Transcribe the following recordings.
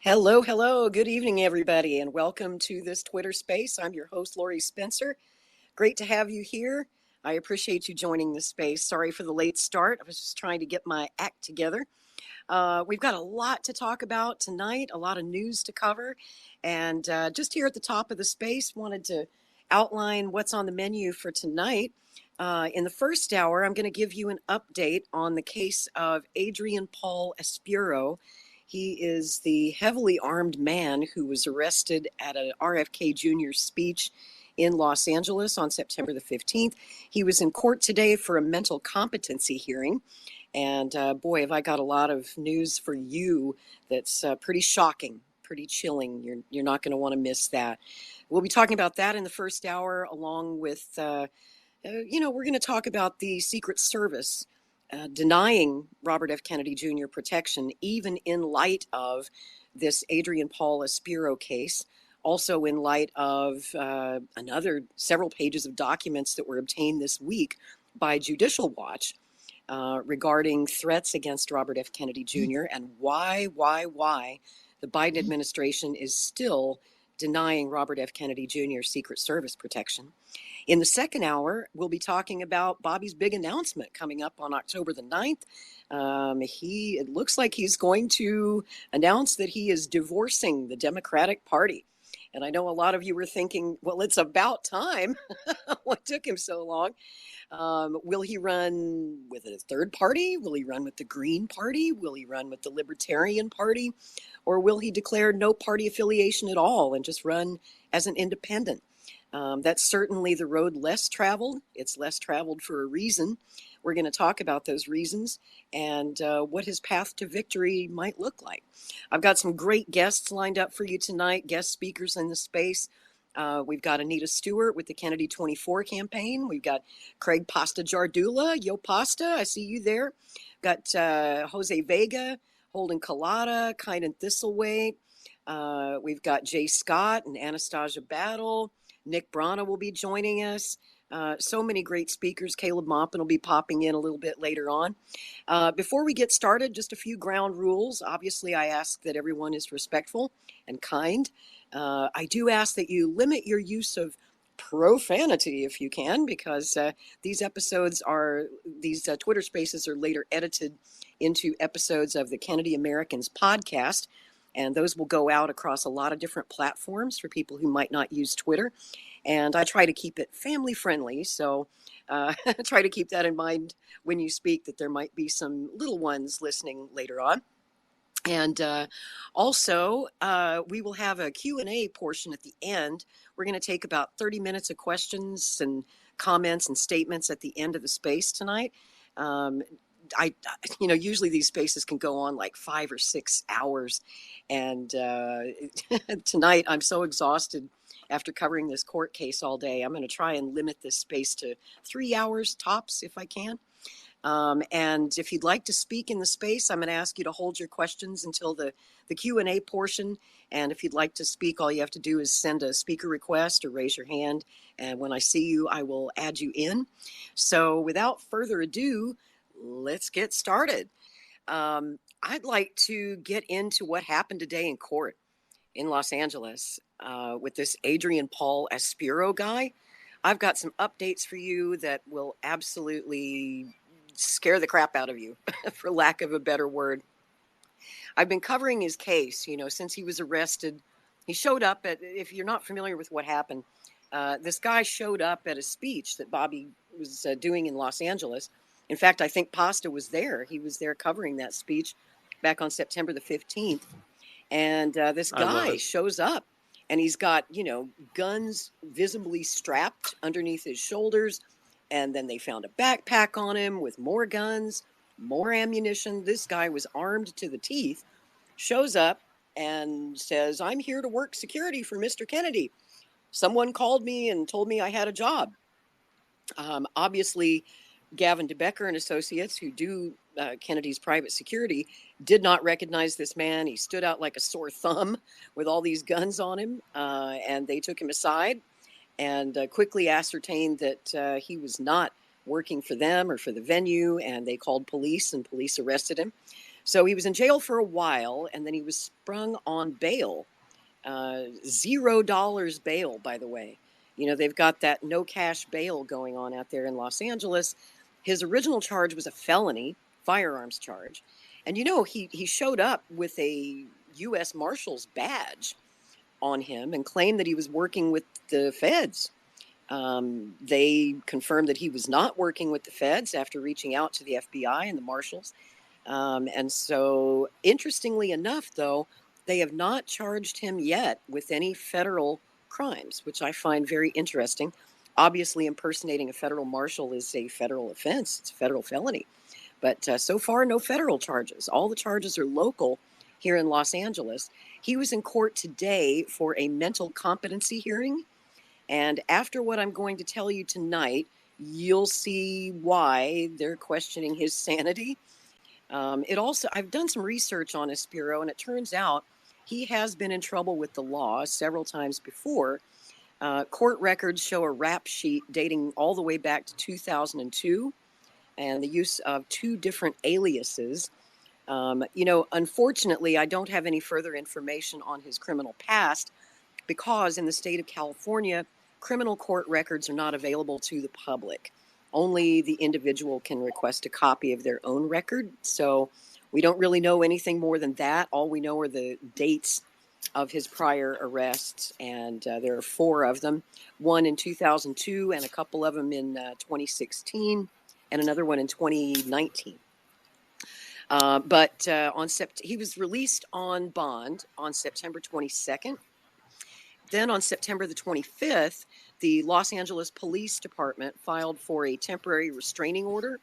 Hello, hello. Good evening, everybody, and welcome to this Twitter space. I'm your host, Lori Spencer. Great to have you here. I appreciate you joining this space. Sorry for the late start. I was just trying to get my act together. We've got a lot to talk about tonight, a lot of news to cover. And just here at the top of the space, wanted to outline what's on the menu for tonight. In the first hour, I'm going to give you an update on the case of Adrian Paul Aispuro. He is the heavily armed man who was arrested at a RFK Jr. speech in Los Angeles on September the 15th. He was in court today for a mental competency hearing. And boy, have I got a lot of news for you that's pretty shocking, pretty chilling. You're not going to want to miss that. We'll be talking about that in the first hour, along with, we're going to talk about the Secret Service denying Robert F. Kennedy Jr. protection, even in light of this Adrian Paul Aispuro case. Also in light of several pages of documents that were obtained this week by Judicial Watch regarding threats against Robert F. Kennedy Jr. and why the Biden administration is still denying Robert F. Kennedy Jr. Secret Service protection. In the second hour, we'll be talking about Bobby's big announcement coming up on October the 9th. It looks like he's going to announce that he is divorcing the Democratic Party. And I know a lot of you were thinking, well, it's about time. What took him so long? Will he run with a third party? Will he run with the Green Party? Will he run with the Libertarian Party? Or will he declare no party affiliation at all and just run as an independent? That's certainly the road less traveled. It's less traveled for a reason. We're going to talk about those reasons and what his path to victory might look like. I've got some great guests lined up for you tonight, guest speakers in the space. We've got Anita Stewart with the Kennedy 24 campaign. We've got Craig Pasta Jardula. Yo, Pasta, I see you there. Got Jose Vega, Holden Collada, Kind and Thistleway. We've got Jay Scott and Anastasia Battle. Nick Brana will be joining us. So many great speakers. Caleb Maupin will be popping in a little bit later on. Before we get started, just a few ground rules. Obviously, I ask that everyone is respectful and kind. I do ask that you limit your use of profanity if you can, because these Twitter spaces are later edited into episodes of the Kennedy Americans podcast. And those will go out across a lot of different platforms for people who might not use Twitter. And I try to keep it family friendly. So try to keep that in mind when you speak, that there might be some little ones listening later on. And also, we will have a Q&A portion at the end. We're going to take about 30 minutes of questions and comments and statements at the end of the space tonight. Usually these spaces can go on like 5 or 6 hours. And tonight I'm so exhausted after covering this court case all day. I'm going to try and limit this space to 3 hours tops if I can. And if you'd like to speak in the space, I'm going to ask you to hold your questions until the Q&A portion. And if you'd like to speak, all you have to do is send a speaker request or raise your hand. And when I see you, I will add you in. So without further ado, let's get started. I'd like to get into what happened today in court in Los Angeles with this Adrian Paul Aispuro guy. I've got some updates for you that will absolutely scare the crap out of you, for lack of a better word. I've been covering his case, since he was arrested. He showed up if you're not familiar with what happened, this guy showed up at a speech that Bobby was doing in Los Angeles. In fact, I think Pasta was there. He was there covering that speech back on September the 15th. And this guy shows up and he's got, guns visibly strapped underneath his shoulders. And then they found a backpack on him with more guns, more ammunition. This guy was armed to the teeth, shows up and says, "I'm here to work security for Mr. Kennedy. Someone called me and told me I had a job." Obviously, Gavin DeBecker and Associates, who do Kennedy's private security, did not recognize this man. He stood out like a sore thumb with all these guns on him, and they took him aside and quickly ascertained that he was not working for them or for the venue, and they called police, and police arrested him. So he was in jail for a while, and then he was sprung on bail. $0 bail, by the way. You know, they've got that no cash bail going on out there in Los Angeles. His original charge was a felony firearms charge. And, you know, he showed up with a U.S. Marshal's badge on him and claimed that he was working with the feds. They confirmed that he was not working with the feds after reaching out to the FBI and the Marshals. And so, interestingly enough, though, they have not charged him yet with any federal crimes, which I find very interesting. Obviously, impersonating a federal marshal is a federal offense. It's a federal felony. But so far, no federal charges. All the charges are local here in Los Angeles. He was in court today for a mental competency hearing. And after what I'm going to tell you tonight, you'll see why they're questioning his sanity. I've done some research on Aispuro, and it turns out he has been in trouble with the law several times before. Court records show a rap sheet dating all the way back to 2002 and the use of 2 different aliases. Unfortunately, I don't have any further information on his criminal past because in the state of California, criminal court records are not available to the public. Only the individual can request a copy of their own record. So we don't really know anything more than that. All we know are the dates of his prior arrests, and there are 4 of them. One in 2002 and a couple of them in 2016 and another one in 2019. He was released on bond on September 22nd. Then on September the 25th, the Los Angeles Police Department filed for a temporary restraining order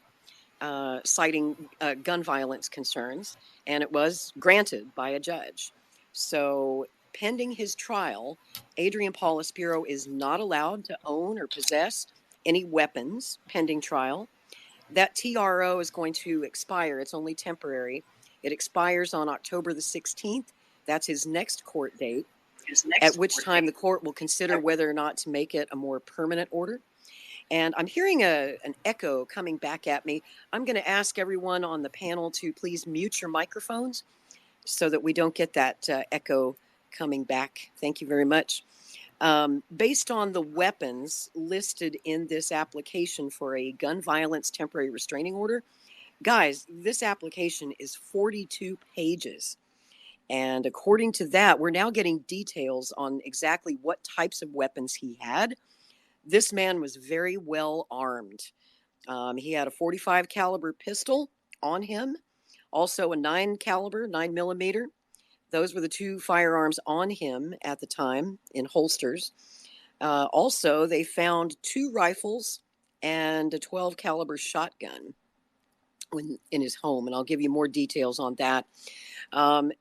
citing gun violence concerns, and it was granted by a judge. So pending his trial, Adrian Paul Aispuro is not allowed to own or possess any weapons pending trial. That TRO is going to expire. It's only temporary. It expires on October the 16th. That's his next court date, at which time the court will consider whether or not to make it a more permanent order. And I'm hearing an echo coming back at me. I'm going to ask everyone on the panel to please mute your microphones so that we don't get that echo coming back. Thank you very much. Based on the weapons listed in this application for a gun violence temporary restraining order, guys, this application is 42 pages. And according to that, we're now getting details on exactly what types of weapons he had. This man was very well armed. He had a .45 caliber pistol on him, also a 9 millimeter. Those were the 2 firearms on him at the time in holsters. Also, they found 2 rifles and a 12 caliber shotgun in his home, and I'll give you more details on that.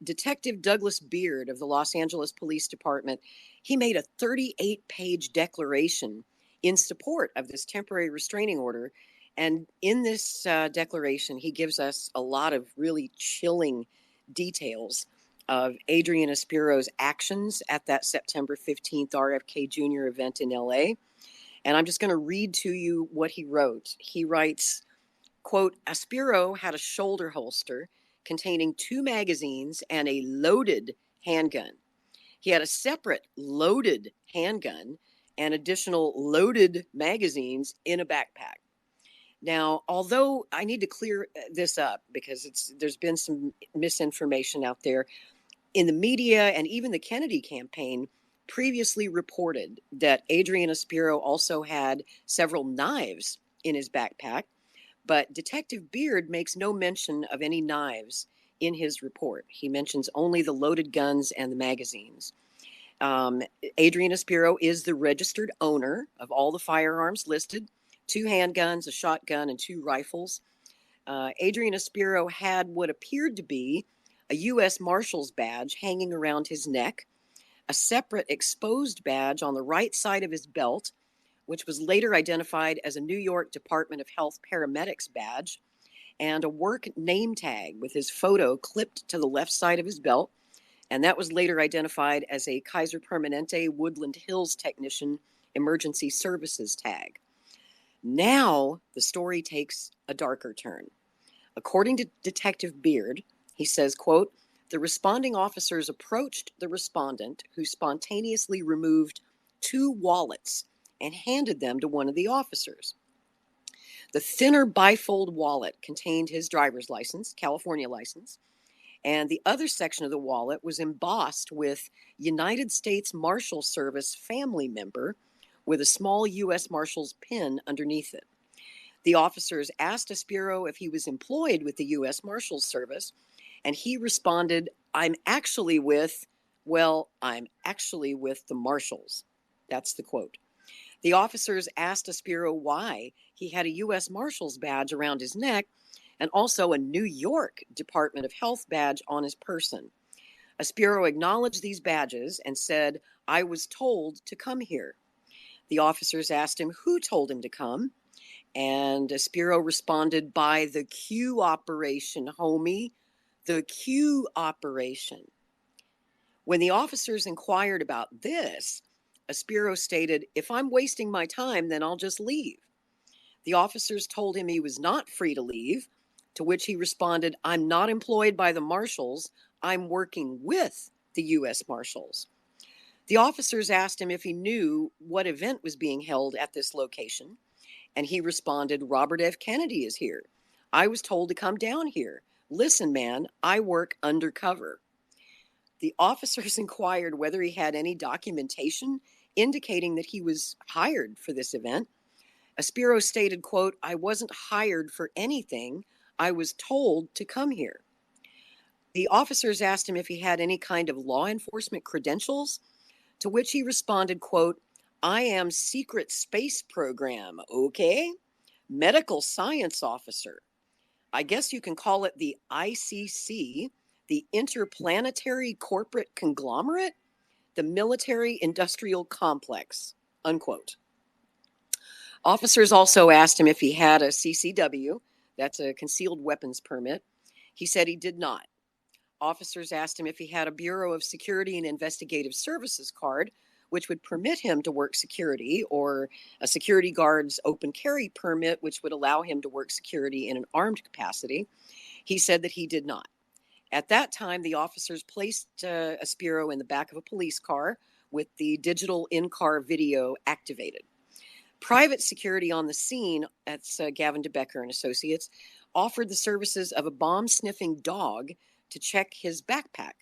Detective Douglas Beard of the Los Angeles Police Department, he made a 38-page declaration in support of this temporary restraining order. And in this declaration, he gives us a lot of really chilling details of Adrian Aispiro's actions at that September 15th RFK Jr. event in LA. And I'm just going to read to you what he wrote. He writes, quote, Aispuro had a shoulder holster containing 2 magazines and a loaded handgun. He had a separate loaded handgun and additional loaded magazines in a backpack. Now, although I need to clear this up because there's been some misinformation out there, in the media and even the Kennedy campaign previously reported that Adrian Aispuro also had several knives in his backpack, but Detective Beard makes no mention of any knives in his report. He mentions only the loaded guns and the magazines. Adrian Aispuro is the registered owner of all the firearms listed, 2 handguns, a shotgun, and 2 rifles. Adrian Aispuro had what appeared to be a U.S. Marshal's badge hanging around his neck, a separate exposed badge on the right side of his belt, which was later identified as a New York Department of Health paramedics badge, and a work name tag with his photo clipped to the left side of his belt, and that was later identified as a Kaiser Permanente Woodland Hills technician emergency services tag. Now the story takes a darker turn. According to Detective Beard, He says, quote, "The responding officers approached the respondent, who spontaneously removed 2 wallets and handed them to one of the officers. The thinner bifold wallet contained his driver's license, California license, and the other section of the wallet was embossed with United States Marshal Service family member with a small U.S. Marshal's pin underneath it. The officers asked Aispuro if he was employed with the U.S. Marshals Service, and he responded, I'm actually with the Marshals." That's the quote. The officers asked Aispuro why he had a U.S. Marshal's badge around his neck and also a New York Department of Health badge on his person. Aispuro acknowledged these badges and said, "I was told to come here." The officers asked him who told him to come, and Aispuro responded, "By the Q operation, homie. The Q operation." When the officers inquired about this, Aispuro stated, "If I'm wasting my time, then I'll just leave." The officers told him he was not free to leave, to which he responded, "I'm not employed by the Marshals. I'm working with the U.S. Marshals." The officers asked him if he knew what event was being held at this location, and he responded, "Robert F. Kennedy is here. I was told to come down here. Listen, man, I work undercover." The officers inquired whether he had any documentation indicating that he was hired for this event. Aispuro stated, quote, "I wasn't hired for anything. I was told to come here." The officers asked him if he had any kind of law enforcement credentials, to which he responded, quote, "I am secret space program, okay? Medical science officer. I guess you can call it the ICC, the Interplanetary Corporate Conglomerate, the Military Industrial Complex," unquote. Officers also asked him if he had a CCW, that's a concealed weapons permit. He said he did not. Officers asked him if he had a Bureau of Security and Investigative Services card, which would permit him to work security, or a security guard's open carry permit, which would allow him to work security in an armed capacity. He said that he did not. At that time, the officers placed Aispuro in the back of a police car with the digital in-car video activated. Private security on the scene, that's Gavin DeBecker and Associates, offered the services of a bomb-sniffing dog to check his backpack.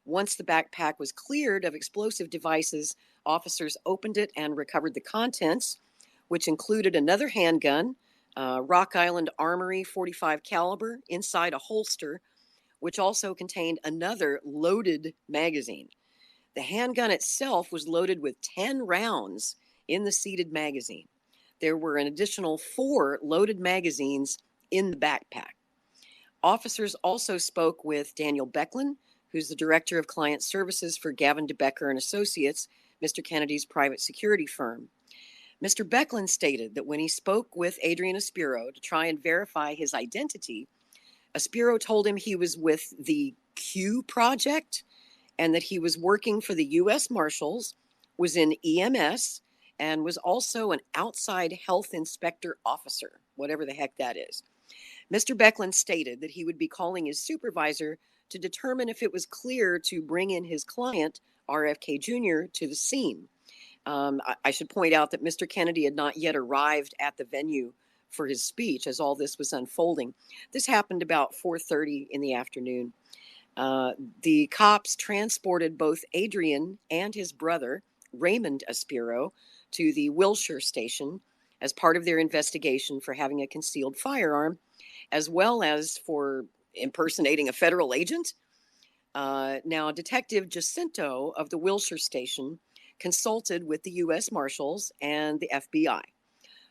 Once the backpack was cleared of explosive devices, officers opened it and recovered the contents, which included another handgun, Rock Island Armory .45 caliber inside a holster, which also contained another loaded magazine. The handgun itself was loaded with 10 rounds in the seated magazine. There were an additional 4 loaded magazines in the backpack. Officers also spoke with Daniel Becklin, who's the Director of Client Services for Gavin DeBecker and Associates, Mr. Kennedy's private security firm. Mr. Becklin stated that when he spoke with Adrian Aispuro to try and verify his identity, Aispuro told him he was with the Q Project and that he was working for the U.S. Marshals, was in EMS, and was also an outside health inspector officer, whatever the heck that is. Mr. Becklin stated that he would be calling his supervisor to determine if it was clear to bring in his client, RFK Jr., to the scene. I should point out that Mr. Kennedy had not yet arrived at the venue for his speech as all this was unfolding. This happened about 4:30 in the afternoon. The cops transported both Adrian and his brother, Raymond Aispuro, to the Wilshire station as part of their investigation for having a concealed firearm, as well as for impersonating a federal agent. Now, Detective Jacinto of the Wilshire station consulted with the U.S. Marshals and the FBI.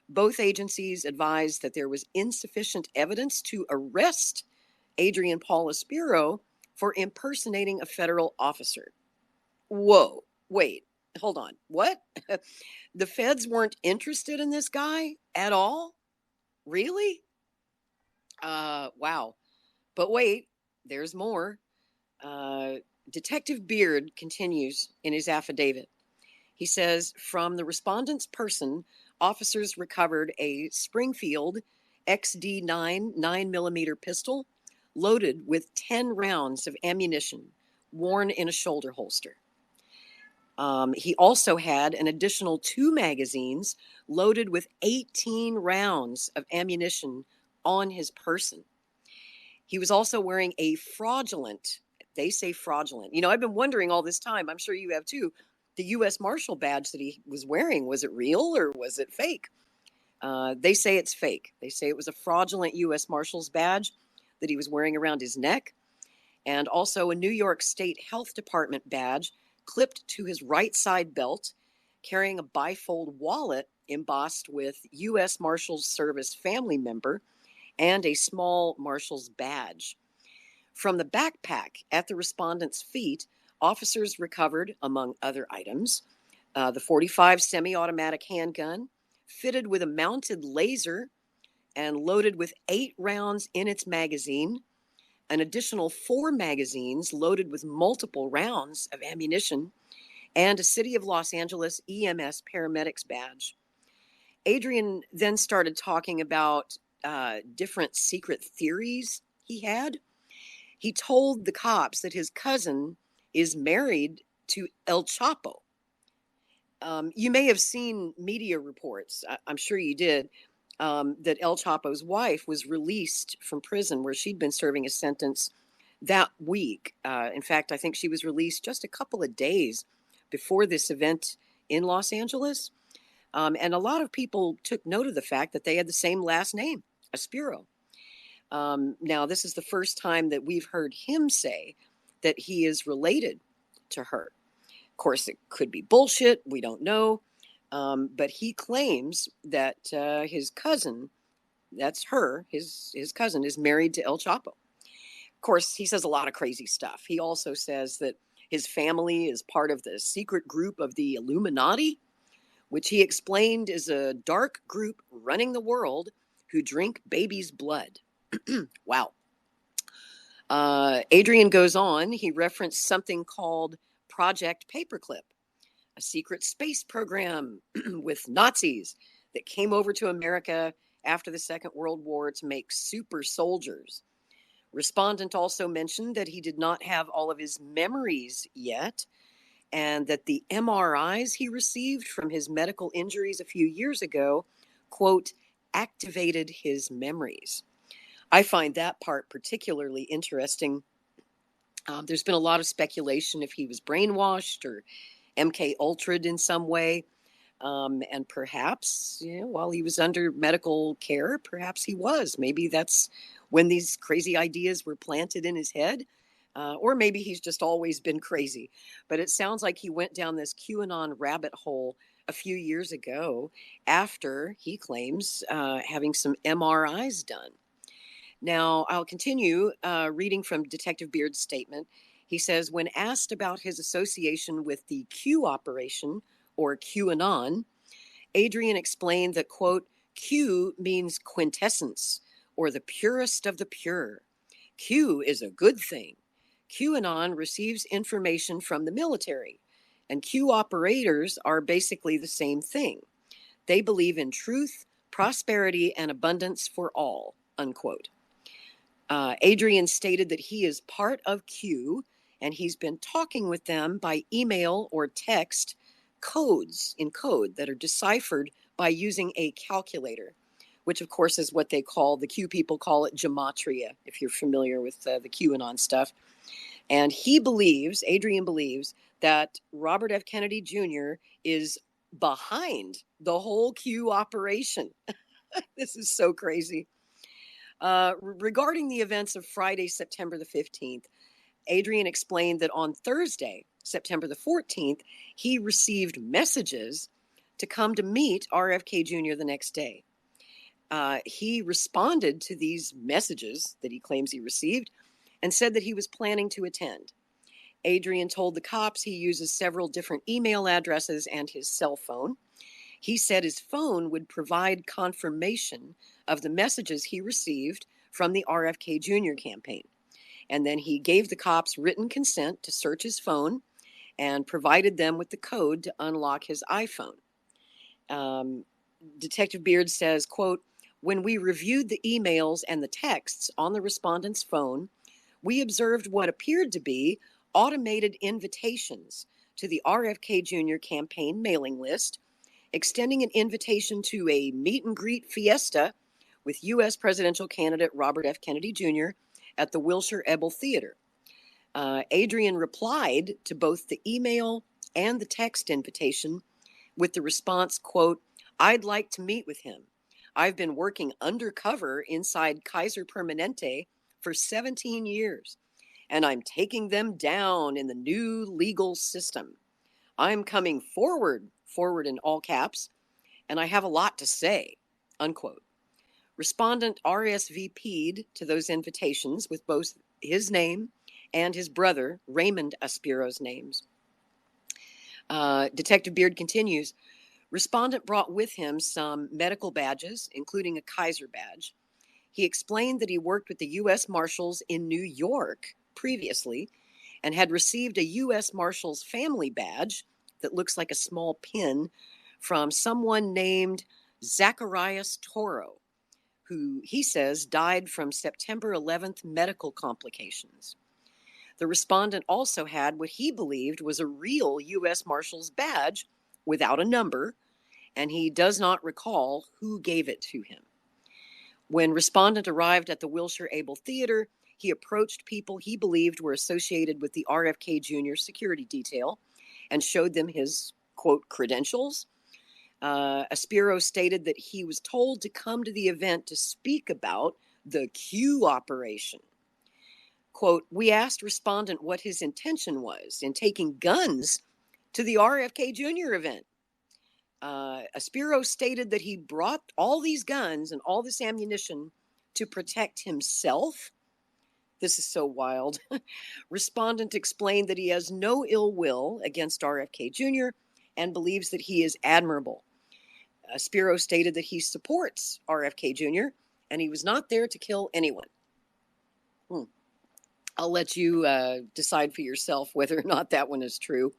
Both agencies advised that there was insufficient evidence to arrest Adrian Paul Aispuro for impersonating a federal officer. Whoa, wait, hold on. What? The feds weren't interested in this guy at all? Really? Wow. But wait, there's more. Detective Beard continues in his affidavit. He says, from the respondent's person, officers recovered a Springfield XD9 9mm pistol, loaded with 10 rounds of ammunition worn in a shoulder holster. He also had an additional 2 magazines loaded with 18 rounds of ammunition on his person. He was also wearing a fraudulent, they say fraudulent. You know, I've been wondering all this time, I'm sure you have too, the U.S. Marshal badge that he was wearing, was it real or was it fake? They say it's fake. They say it was a fraudulent U.S. Marshal's badge that he was wearing around his neck, and also a New York State Health Department badge clipped to his right side belt, carrying a bifold wallet embossed with U.S. Marshals Service family member and a small Marshal's badge. From the backpack at the respondent's feet, officers recovered, among other items, the .45 semi-automatic handgun, fitted with a mounted laser and loaded with 8 rounds in its magazine, an additional 4 magazines loaded with multiple rounds of ammunition, and a City of Los Angeles EMS paramedics badge. Adrian then started talking about different secret theories he had. He told the cops that his cousin is married to El Chapo. You may have seen media reports, I'm sure you did, that El Chapo's wife was released from prison where she'd been serving a sentence that week. In fact, I think she was released just a couple of days before this event in Los Angeles. And a lot of people took note of the fact that they had the same last name, Aispuro. Now, this is the first time that we've heard him say that he is related to her. Of course, it could be bullshit. We don't know. But he claims that his cousin, that's her, his cousin, is married to El Chapo. Of course, he says a lot of crazy stuff. He also says that his family is part of the secret group of the Illuminati, which he explained is a dark group running the world who drink babies' blood. Wow. Adrian goes on. He referenced something called Project Paperclip, a secret space program with Nazis that came over to America after the Second World War to make super soldiers. Respondent also mentioned that he did not have all of his memories yet, and that the MRIs he received from his medical injuries a few years ago, quote, activated his memories. I find that part particularly interesting. There's been a lot of speculation if he was brainwashed or MK Ultra'd in some way. And perhaps, while he was under medical care, perhaps he was. Maybe that's when these crazy ideas were planted in his head. Or maybe he's just always been crazy. But it sounds like he went down this QAnon rabbit hole a few years ago after, he claims, having some MRIs done. Now, I'll continue reading from Detective Beard's statement. He says, when asked about his association with the Q operation, or QAnon, Adrian explained that, quote, Q means quintessence, or the purest of the pure. Q is a good thing. QAnon receives information from the military, and Q operators are basically the same thing. They believe in truth, prosperity, and abundance for all, unquote. Adrian stated that he is part of Q, and he's been talking with them by email or text codes in code that are deciphered by using a calculator, which of course is what they call, the Q people call it gematria, if you're familiar with the QAnon stuff. And Adrian believes that Robert F. Kennedy Jr. is behind the whole Q operation. This is so crazy. Regarding the events of Friday, September the 15th, Adrian explained that on Thursday, September the 14th, he received messages to come to meet RFK Jr. the next day. He responded to these messages that he claims he received and said that he was planning to attend. Adrian told the cops he uses several different email addresses and his cell phone. He said his phone would provide confirmation of the messages he received from the RFK Jr. campaign. And then he gave the cops written consent to search his phone and provided them with the code to unlock his iPhone. Detective Beard says, quote, When we reviewed the emails and the texts on the respondent's phone, we observed what appeared to be automated invitations to the RFK Jr. campaign mailing list, extending an invitation to a meet and greet fiesta with U.S. presidential candidate Robert F. Kennedy Jr. at the Wilshire Ebell Theatre. Adrian replied to both the email and the text invitation with the response, quote, "I'd like to meet with him. I've been working undercover inside Kaiser Permanente for 17 years, and I'm taking them down in the new legal system. I'm coming forward in all caps, and I have a lot to say," unquote. Respondent RSVP'd to those invitations with both his name and his brother, Raymond Aispiro's names. Detective Beard continues, respondent brought with him some medical badges, including a Kaiser badge. He explained that he worked with the U.S. Marshals in New York previously and had received a U.S. Marshals family badge that looks like a small pin from someone named Zacharias Toro, who he says died from September 11th medical complications. The respondent also had what he believed was a real U.S. Marshals badge without a number, and he does not recall who gave it to him. When respondent arrived at the Wilshire Ebell Theatre, he approached people he believed were associated with the RFK Jr. security detail and showed them his, quote, credentials. Aispuro stated that he was told to come to the event to speak about the Q operation. Quote, "We asked respondent what his intention was in taking guns to the RFK Jr. event. Aispuro stated that he brought all these guns and all this ammunition to protect himself." This is so wild. Respondent explained that he has no ill will against RFK Jr. and believes that he is admirable. Aispuro stated that he supports RFK Jr. and he was not there to kill anyone. I'll let you decide for yourself whether or not that one is true.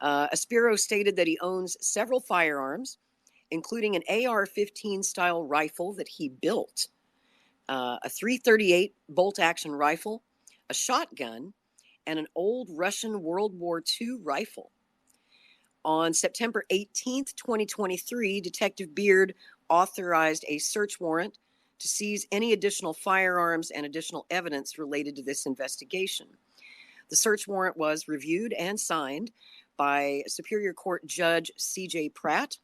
Aispuro stated that he owns several firearms, including an AR-15 style rifle that he built, a .338 bolt-action rifle, a shotgun, and an old Russian World War II rifle. On September 18th, 2023, Detective Beard authorized a search warrant to seize any additional firearms and additional evidence related to this investigation. The search warrant was reviewed and signed by Superior Court Judge C.J. Pratt.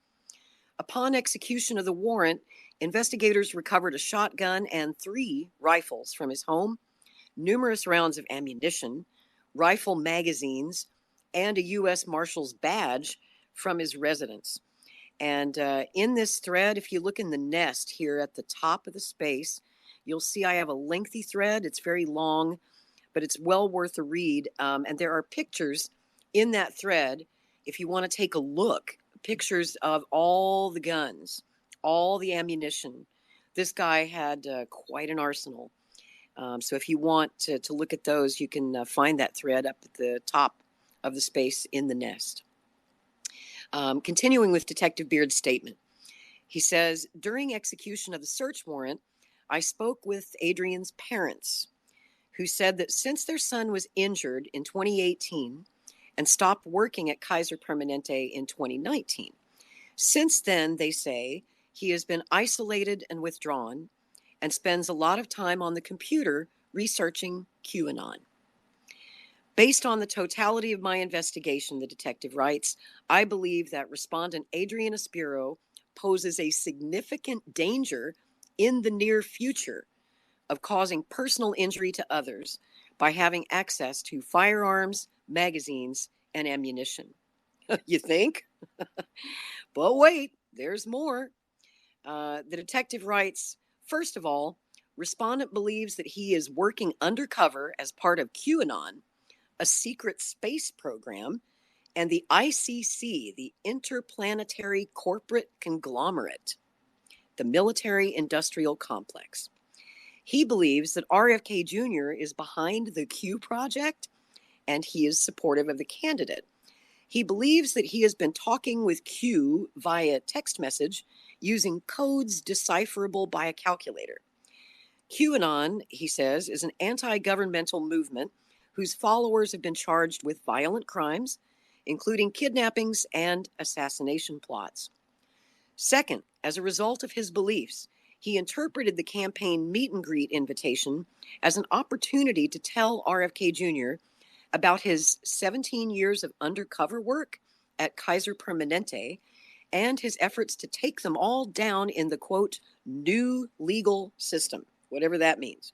Upon execution of the warrant, investigators recovered a shotgun and 3 rifles from his home, numerous rounds of ammunition, rifle magazines, and a U.S. Marshal's badge from his residence. And in this thread, if you look in the nest here at the top of the space, you'll see I have a lengthy thread. It's very long, but it's well worth a read. And there are pictures in that thread, if you want to take a look, pictures of all the guns, all the ammunition. This guy had quite an arsenal. So if you want to look at those, you can find that thread up at the top of the space in the nest. Continuing with Detective Beard's statement, he says, during execution of the search warrant, I spoke with Adrian's parents, who said that since their son was injured in 2018 and stopped working at Kaiser Permanente in 2019, since then, they say, he has been isolated and withdrawn and spends a lot of time on the computer researching QAnon. Based on the totality of my investigation, the detective writes, I believe that respondent Adrian Aispuro poses a significant danger in the near future of causing personal injury to others by having access to firearms, magazines, and ammunition. You think? But wait, there's more. The detective writes, first of all, respondent believes that he is working undercover as part of QAnon, a secret space program, and the ICC, the Interplanetary Corporate Conglomerate, the military-industrial complex. He believes that RFK Jr. is behind the Q project, and he is supportive of the candidate. He believes that he has been talking with Q via text message using codes decipherable by a calculator. QAnon, he says, is an anti-governmental movement whose followers have been charged with violent crimes, including kidnappings and assassination plots. Second, as a result of his beliefs, he interpreted the campaign meet and greet invitation as an opportunity to tell RFK Jr. about his 17 years of undercover work at Kaiser Permanente and his efforts to take them all down in the, quote, new legal system, whatever that means.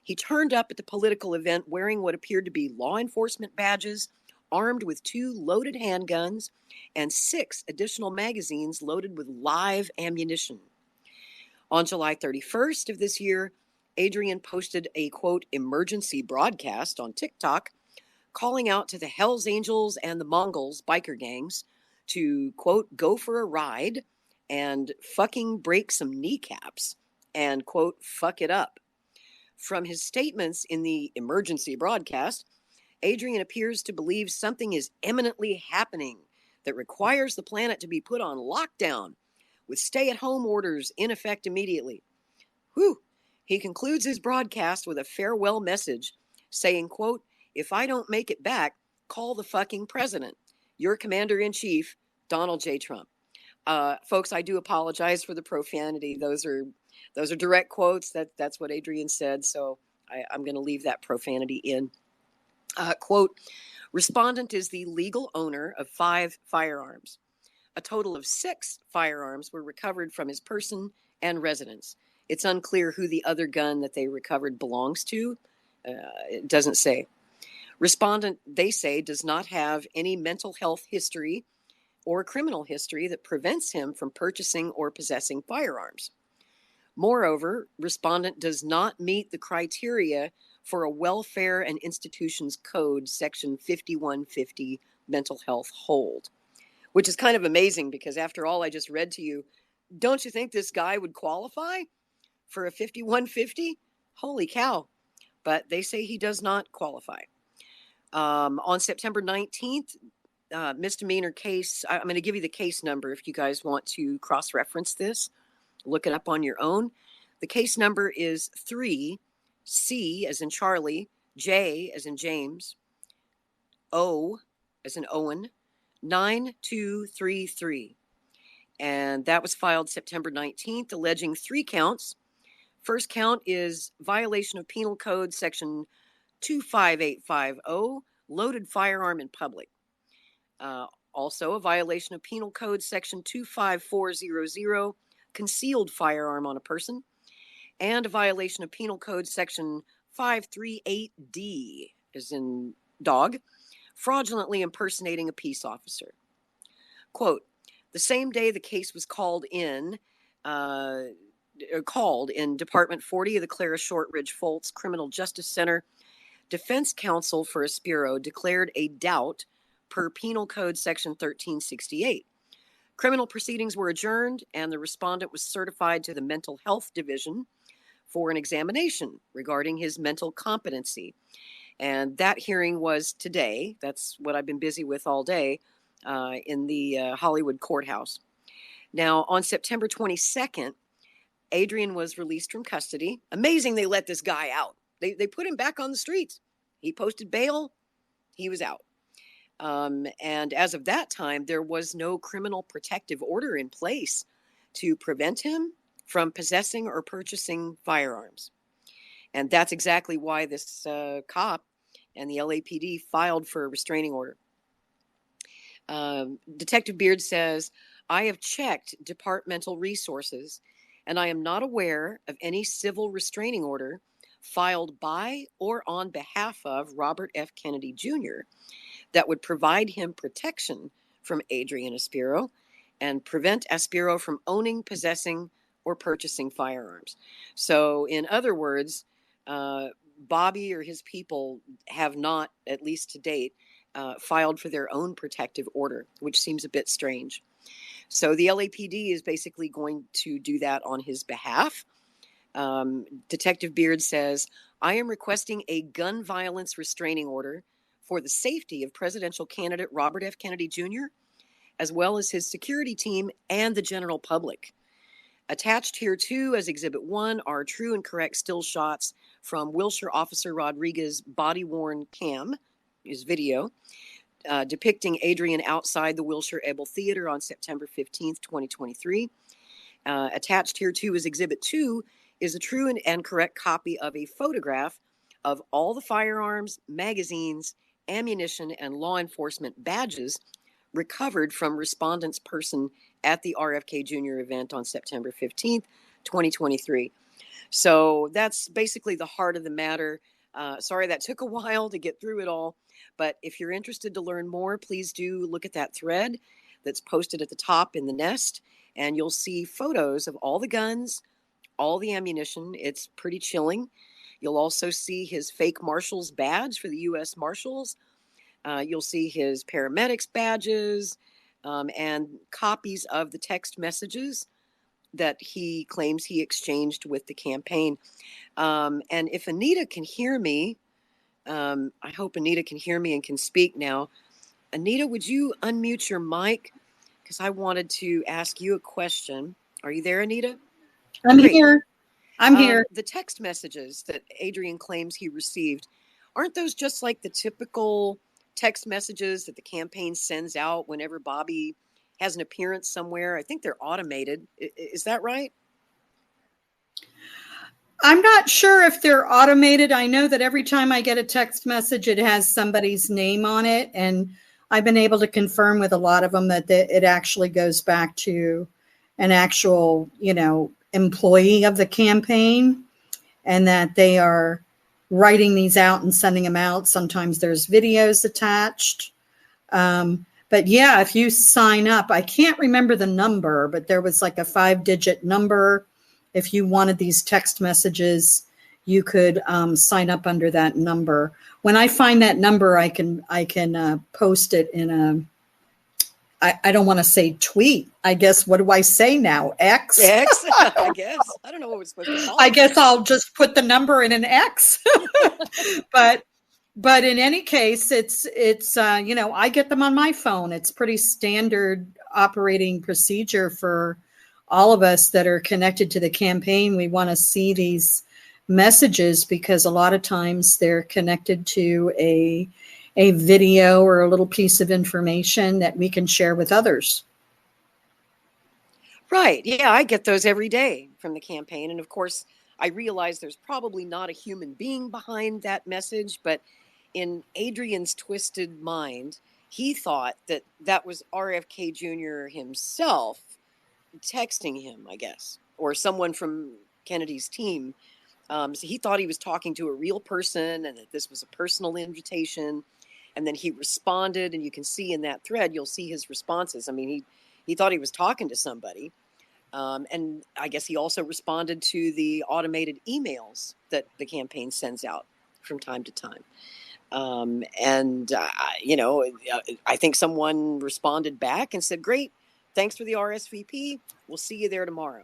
He turned up at the political event wearing what appeared to be law enforcement badges, armed with 2 loaded handguns and 6 additional magazines loaded with live ammunition. On July 31st of this year, Adrian posted a, quote, emergency broadcast on TikTok calling out to the Hells Angels and the Mongols biker gangs to, quote, go for a ride and fucking break some kneecaps and, quote, fuck it up. From his statements in the emergency broadcast, Adrian appears to believe something is imminently happening that requires the planet to be put on lockdown with stay-at-home orders in effect immediately. Whew. He concludes his broadcast with a farewell message saying, quote, if I don't make it back, call the fucking president. Your commander-in-chief, Donald J. Trump. Folks, I do apologize for the profanity. Those are direct quotes. That's what Adrian said, so I'm going to leave that profanity in. Quote, respondent is the legal owner of 5 firearms. A total of 6 firearms were recovered from his person and residence. It's unclear who the other gun that they recovered belongs to. It doesn't say. Respondent, they say, does not have any mental health history or criminal history that prevents him from purchasing or possessing firearms. Moreover, respondent does not meet the criteria for a Welfare and Institutions Code, Section 5150, mental health hold, which is kind of amazing because after all I just read to you, don't you think this guy would qualify for a 5150? Holy cow. But they say he does not qualify. On September 19th, misdemeanor case, I'm going to give you the case number if you guys want to cross-reference this. Look it up on your own. The case number is 3C as in Charlie, J as in James, O as in Owen, 9233. And that was filed September 19th, alleging 3 counts. First count is violation of Penal Code Section 25850, loaded firearm in public. Also, a violation of Penal Code Section 25400, concealed firearm on a person, and a violation of Penal Code Section 538D, as in dog, fraudulently impersonating a peace officer. Quote, the same day the case was called in Department 40 of the Clara Shortridge Foltz Criminal Justice Center, defense counsel for Aispuro declared a doubt per Penal Code Section 1368. Criminal proceedings were adjourned, and the respondent was certified to the Mental Health Division for an examination regarding his mental competency. And that hearing was today. That's what I've been busy with all day in the Hollywood courthouse. Now, on September 22nd, Adrian was released from custody. Amazing they let this guy out. They put him back on the streets. He posted bail. He was out. And as of that time, there was no criminal protective order in place to prevent him from possessing or purchasing firearms. And that's exactly why this cop and the LAPD filed for a restraining order. Detective Beard says, I have checked departmental resources, and I am not aware of any civil restraining order filed by or on behalf of Robert F. Kennedy Jr. that would provide him protection from Adrian Aispuro and prevent Aispuro from owning, possessing, or purchasing firearms. So, in other words, Bobby or his people have not, at least to date, filed for their own protective order, which seems a bit strange. So the LAPD is basically going to do that on his behalf. Detective Beard says, I am requesting a gun violence restraining order for the safety of presidential candidate Robert F. Kennedy Jr., as well as his security team and the general public. Attached here, too, as Exhibit 1, are true and correct still shots from Wilshire Officer Rodriguez's body-worn cam, his video, depicting Adrian outside the Wilshire Ebell Theatre on September 15th, 2023. Attached here, too, as Exhibit 2, is a true and correct copy of a photograph of all the firearms, magazines, ammunition, and law enforcement badges recovered from respondent's person at the RFK Jr. event on September 15th, 2023. So that's basically the heart of the matter. Sorry that took a while to get through it all, but if you're interested to learn more, please do look at that thread that's posted at the top in the nest, and you'll see photos of all the guns, all the ammunition. It's pretty chilling. You'll also see his fake marshal's badge for the U.S. Marshals. You'll see his paramedics badges and copies of the text messages that he claims he exchanged with the campaign. And if Anita can hear me, I hope Anita can hear me and can speak now. Anita, would you unmute your mic? Because I wanted to ask you a question. Are you there, Anita? I'm here. I'm here. The text messages that Adrian claims he received, aren't those just like the typical text messages that the campaign sends out whenever Bobby has an appearance somewhere? I think they're automated. Is that right? I'm not sure if they're automated. I know that every time I get a text message, it has somebody's name on it. And I've been able to confirm with a lot of them that it actually goes back to an actual, employee of the campaign, and that they are writing these out and sending them out. Sometimes there's videos attached. But yeah, if you sign up, I can't remember the number, but there was like a 5-digit number. If you wanted these text messages, you could sign up under that number. When I find that number, I can post it in a, I don't want to say tweet. I guess, what do I say now? X? X, I guess. I don't know what we're supposed to call it. I guess I'll just put the number in an X. But in any case, it's I get them on my phone. It's pretty standard operating procedure for all of us that are connected to the campaign. We want to see these messages because a lot of times they're connected to a video or a little piece of information that we can share with others. Right. Yeah, I get those every day from the campaign. And of course, I realize there's probably not a human being behind that message, but in Adrian's twisted mind, he thought that was RFK Jr. himself texting him, I guess, or someone from Kennedy's team. So he thought he was talking to a real person and that this was a personal invitation. And then he responded, and you can see in that thread, you'll see his responses. I mean, he thought he was talking to somebody. And I guess he also responded to the automated emails that the campaign sends out from time to time. I think someone responded back and said, "Great, thanks for the RSVP. We'll see you there tomorrow."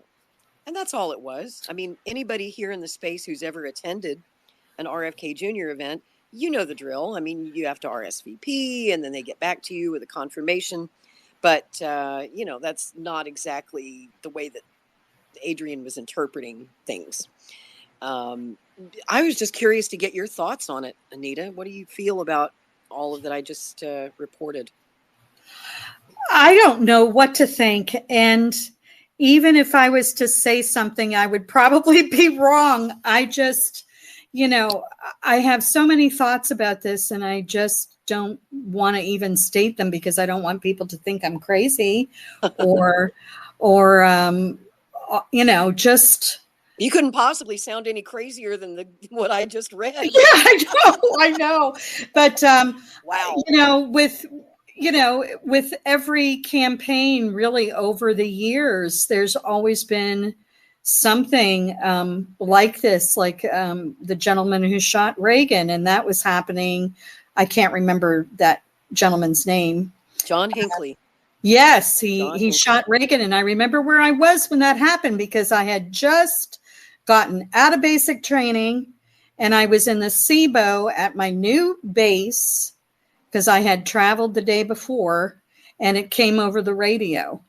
And that's all it was. I mean, anybody here in the space who's ever attended an RFK Jr. event, you know the drill. I mean, you have to RSVP, and then they get back to you with a confirmation. But, that's not exactly the way that Adrian was interpreting things. I was just curious to get your thoughts on it, Anita. What do you feel about all of that I just reported? I don't know what to think. And even if I was to say something, I would probably be wrong. I just, I have so many thoughts about this, and I just don't want to even state them because I don't want people to think I'm crazy or just. You couldn't possibly sound any crazier than what I just read. Yeah, I know. But, wow. With every campaign really over the years, there's always been something like this, like the gentleman who shot Reagan. And that was happening. I can't remember that gentleman's name. John Hinckley. Yes, he shot Reagan. And I remember where I was when that happened because I had just gotten out of basic training and I was in the SIBO at my new base. because I had traveled the day before and it came over the radio.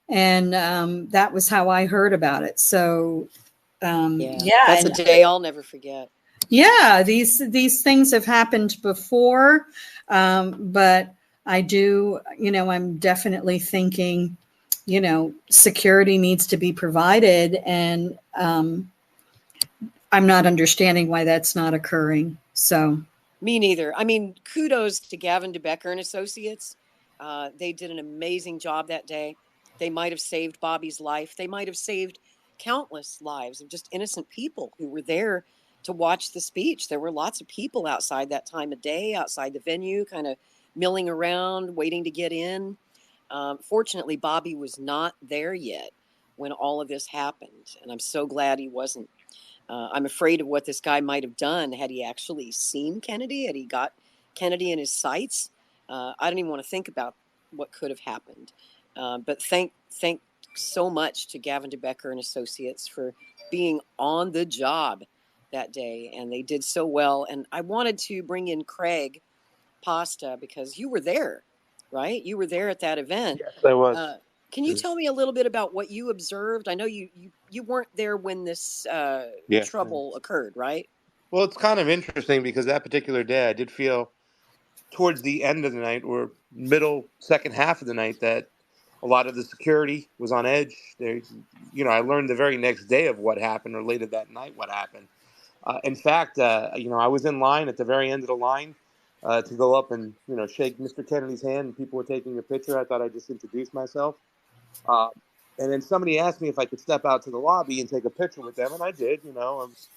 And that was how I heard about it. So, that's a day I'll never forget. Yeah, these things have happened before, but I do, I'm definitely thinking, security needs to be provided, and I'm not understanding why that's not occurring. So, me neither. I mean, kudos to Gavin DeBecker and Associates. They did an amazing job that day. They might have saved Bobby's life. They might have saved countless lives of just innocent people who were there to watch the speech. There were lots of people outside that time of day, outside the venue, kind of milling around, waiting to get in. Fortunately, Bobby was not there yet when all of this happened, and I'm so glad he wasn't. I'm afraid of what this guy might have done had he actually seen Kennedy, had he got Kennedy in his sights. I don't even want to think about what could have happened. But thank so much to Gavin DeBecker and Associates for being on the job that day, and they did so well. And I wanted to bring in Craig Pasta because you were there, right? You were there at that event. Yes, I was. Can you tell me a little bit about what you observed? I know you weren't there when this trouble occurred, right? Well, it's kind of interesting because that particular day I did feel towards the end of the night or second half of the night that a lot of the security was on edge. I learned the very next day of what happened, or later that night what happened. In fact, I was in line at the very end of the line to go up and, shake Mr. Kennedy's hand, and people were taking a picture. I thought I'd just introduce myself. And then somebody asked me if I could step out to the lobby and take a picture with them, and I did. I was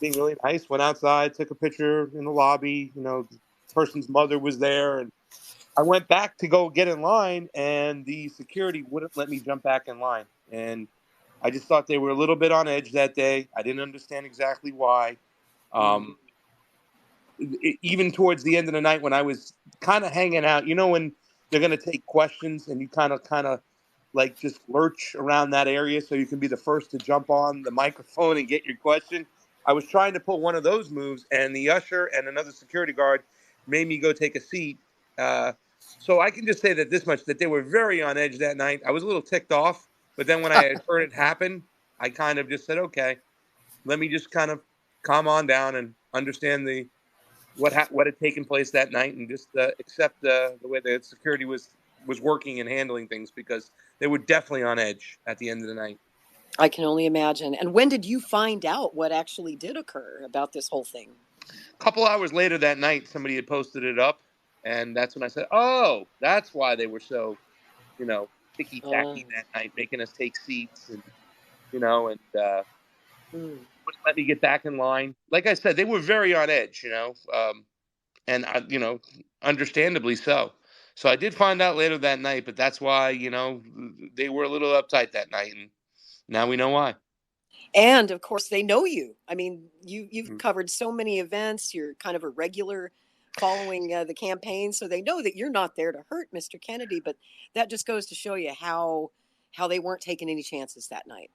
being really nice, went outside, took a picture in the lobby. The person's mother was there, and I went back to go get in line, and the security wouldn't let me jump back in line. And I just thought they were a little bit on edge that day. I didn't understand exactly why. Even towards the end of the night when I was kind of hanging out, when they're going to take questions and you kind of like just lurch around that area so you can be the first to jump on the microphone and get your question. I was trying to pull one of those moves, and the usher and another security guard made me go take a seat. So I can just say that this much, that they were very on edge that night. I was a little ticked off, but then when I had heard it happen, I kind of just said, okay, let me just kind of calm on down and understand what had taken place that night, and just accept the way the security was working and handling things, because they were definitely on edge at the end of the night. I can only imagine. And when did you find out what actually did occur about this whole thing? A couple hours later that night, somebody had posted it up, and that's when I said, oh, that's why they were so, ticky-tacky that night, making us take seats, and, wouldn't let me get back in line. Like I said, they were very on edge, and, understandably so. So I did find out later that night, but that's why, they were a little uptight that night, and now we know why. And of course, they know you. I mean, you've covered so many events. You're kind of a regular following the campaign, so they know that you're not there to hurt Mr. Kennedy. But that just goes to show you how they weren't taking any chances that night.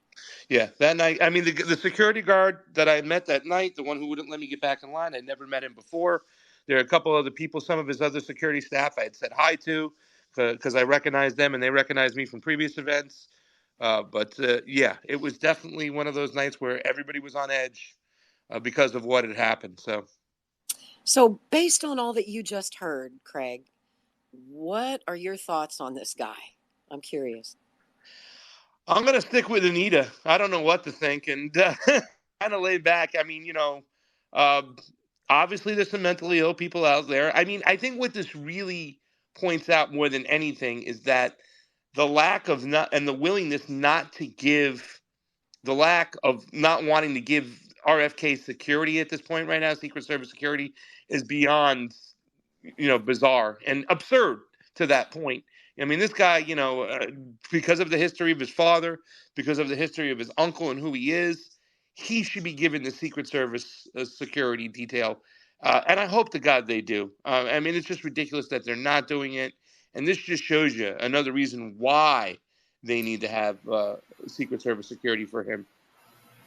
Yeah, that night. I mean, the security guard that I met that night, the one who wouldn't let me get back in line, I'd never met him before. There are a couple other people, some of his other security staff I had said hi to because I recognized them and they recognized me from previous events. But yeah, it was definitely one of those nights where everybody was on edge because of what had happened. So based on all that you just heard, Craig, what are your thoughts on this guy? I'm curious. I'm going to stick with Anita. I don't know what to think, and kind of laid back. I mean, obviously there's some mentally ill people out there. I mean, I think what this really points out more than anything is that the lack of and the willingness not to give, the lack of not wanting to give RFK security at this point right now, Secret Service security, is beyond, bizarre and absurd to that point. I mean, this guy, because of the history of his father, because of the history of his uncle and who he is, he should be given the Secret Service security detail. And I hope to God they do. I mean, it's just ridiculous that they're not doing it. And this just shows you another reason why they need to have Secret Service security for him.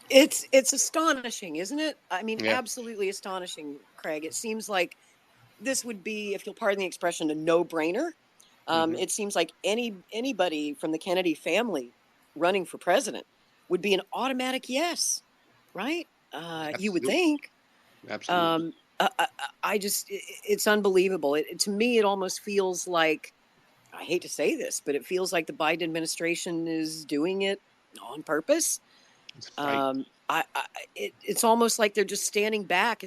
It's astonishing, isn't it? I mean, Absolutely astonishing, Craig. It seems like this would be, if you'll pardon the expression, a no-brainer. It seems like anybody from the Kennedy family running for president would be an automatic yes, right? You would think. Absolutely. It's unbelievable. To me, it almost feels like, I hate to say this, but it feels like the Biden administration is doing it on purpose. It's almost like they're just standing back.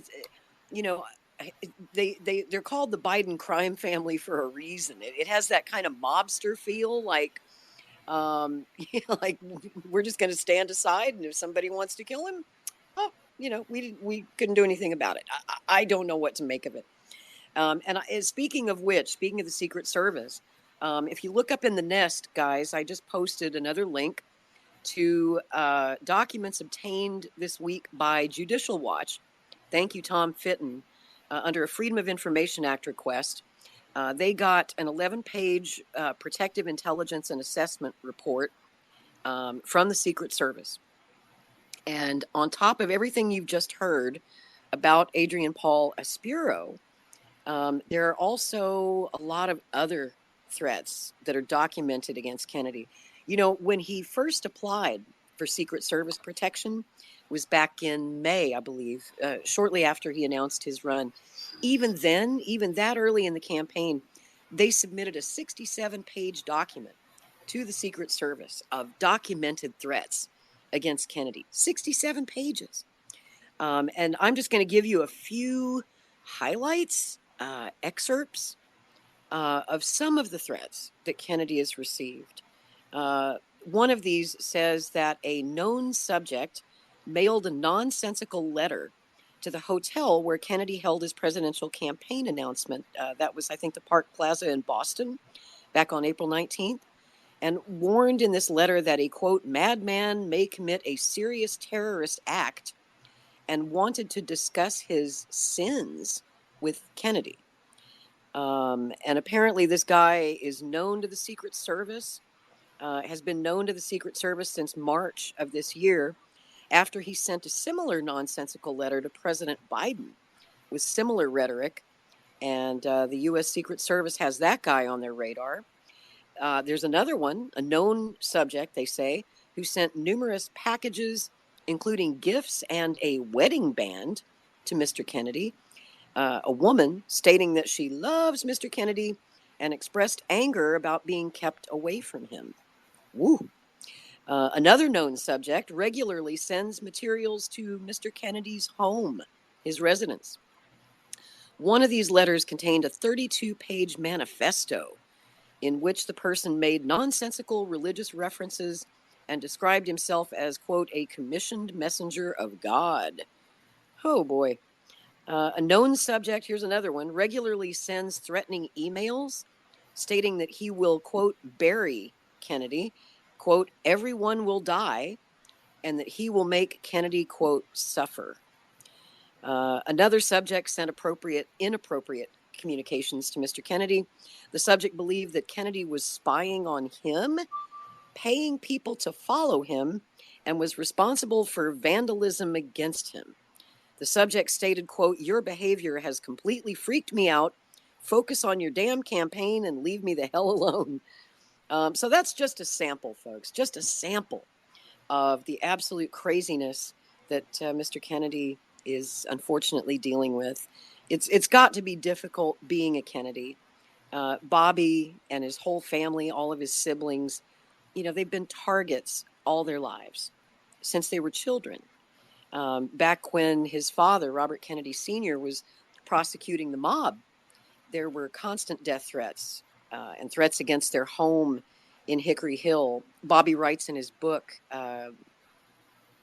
They're called the Biden crime family for a reason. It has that kind of mobster feel, like, like we're just going to stand aside, and if somebody wants to kill him, we couldn't do anything about it. I don't know what to make of it. Speaking of which, speaking of the Secret Service, if you look up in the Nest, guys, I just posted another link to documents obtained this week by Judicial Watch. Thank you, Tom Fitton, under a Freedom of Information Act request. They got an 11-page protective intelligence and assessment report from the Secret Service. And on top of everything you've just heard about Adrian Paul Aispuro, there are also a lot of other threats that are documented against Kennedy. When he first applied for Secret Service protection was back in May, I believe, shortly after he announced his run. Even then, even that early in the campaign, they submitted a 67-page document to the Secret Service of documented threats against Kennedy. 67 pages. And I'm just going to give you a few highlights, excerpts of some of the threats that Kennedy has received. One of these says that a known subject mailed a nonsensical letter to the hotel where Kennedy held his presidential campaign announcement. That was, I think, the Park Plaza in Boston back on April 19th, and warned in this letter that a, quote, madman may commit a serious terrorist act, and wanted to discuss his sins with Kennedy. And apparently this guy is known to the Secret Service, has been known to the Secret Service since March of this year, after he sent a similar nonsensical letter to President Biden with similar rhetoric. And the U.S. Secret Service has that guy on their radar. There's another one, a known subject, they say, who sent numerous packages, including gifts and a wedding band, to Mr. Kennedy. A woman stating that she loves Mr. Kennedy and expressed anger about being kept away from him. Woo. Another known subject regularly sends materials to Mr. Kennedy's home, his residence. One of these letters contained a 32-page manifesto in which the person made nonsensical religious references and described himself as, quote, a commissioned messenger of God. Oh, boy. A known subject, here's another one, regularly sends threatening emails stating that he will, quote, bury Kennedy, quote, everyone will die, and that he will make Kennedy, quote, suffer. Another subject sent inappropriate communications to Mr. Kennedy. The subject believed that Kennedy was spying on him, paying people to follow him, and was responsible for vandalism against him. The subject stated, quote, your behavior has completely freaked me out. Focus on your damn campaign and leave me the hell alone. So that's just a sample, folks, just a sample of the absolute craziness that Mr. Kennedy is unfortunately dealing with. It's got to be difficult being a Kennedy. Bobby and his whole family, all of his siblings, they've been targets all their lives since they were children. Back when his father, Robert Kennedy Sr., was prosecuting the mob, there were constant death threats and threats against their home in Hickory Hill. Bobby writes in his book,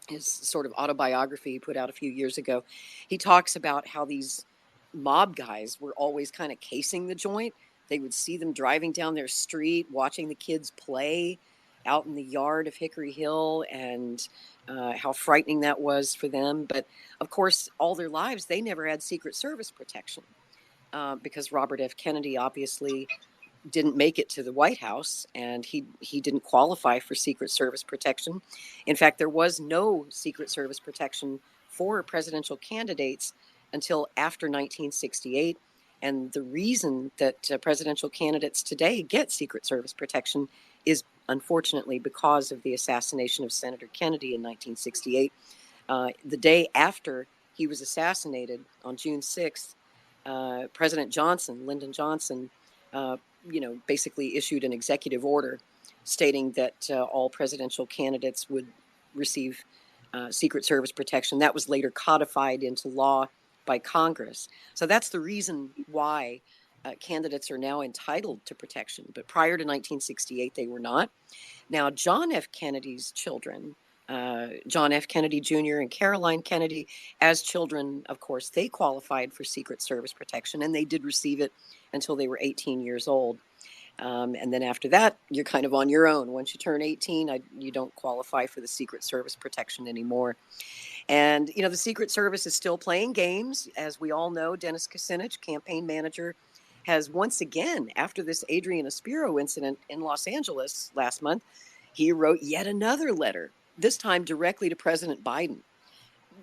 his sort of autobiography he put out a few years ago, he talks about how these mob guys were always kind of casing the joint. They would see them driving down their street, watching the kids play out in the yard of Hickory Hill, and how frightening that was for them. But of course, all their lives, they never had Secret Service protection because Robert F. Kennedy obviously didn't make it to the White House, and he didn't qualify for Secret Service protection. In fact, there was no Secret Service protection for presidential candidates until after 1968. And the reason that presidential candidates today get Secret Service protection is unfortunately because of the assassination of Senator Kennedy in 1968. The day after he was assassinated on June 6th, President Johnson, Lyndon Johnson, basically issued an executive order stating that all presidential candidates would receive Secret Service protection. That was later codified into law by Congress. So that's the reason why candidates are now entitled to protection. But prior to 1968, they were not. Now, John F. Kennedy's children, John F. Kennedy Jr. and Caroline Kennedy, as children, of course, they qualified for Secret Service protection, and they did receive it until they were 18 years old. And then after that, you're kind of on your own. Once you turn 18, you don't qualify for the Secret Service protection anymore. And, the Secret Service is still playing games. As we all know, Dennis Kucinich, campaign manager, has once again, after this Adrian Paul incident in Los Angeles last month, he wrote yet another letter, this time directly to President Biden,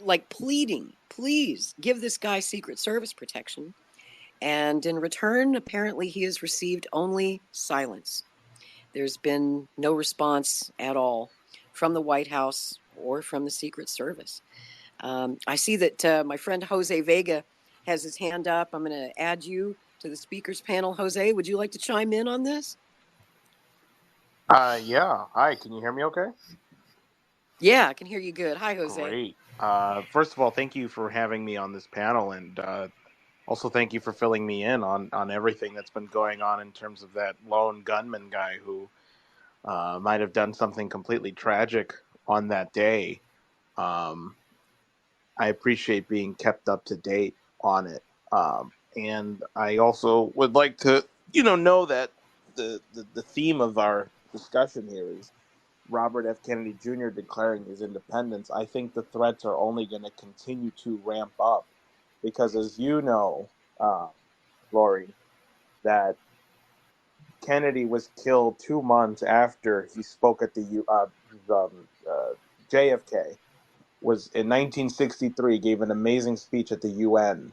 like pleading, please give this guy Secret Service protection. And in return, apparently he has received only silence. There's been no response at all from the White House or from the Secret Service. I see that my friend Jose Vega has his hand up. I'm going to add you to the speakers panel. Jose, would you like to chime in on this? Yeah. Hi, can you hear me okay? Yeah, I can hear you good. Hi, Jose. Great. First of all, thank you for having me on this panel, and also thank you for filling me in on everything that's been going on in terms of that lone gunman guy who might have done something completely tragic on that day. I appreciate being kept up to date on it. And I also would like to, know that the theme of our discussion here is Robert F. Kennedy Jr. declaring his independence. I think the threats are only going to continue to ramp up because, as you know, Lori, that Kennedy was killed 2 months after he spoke at the JFK was in 1963, gave an amazing speech at the UN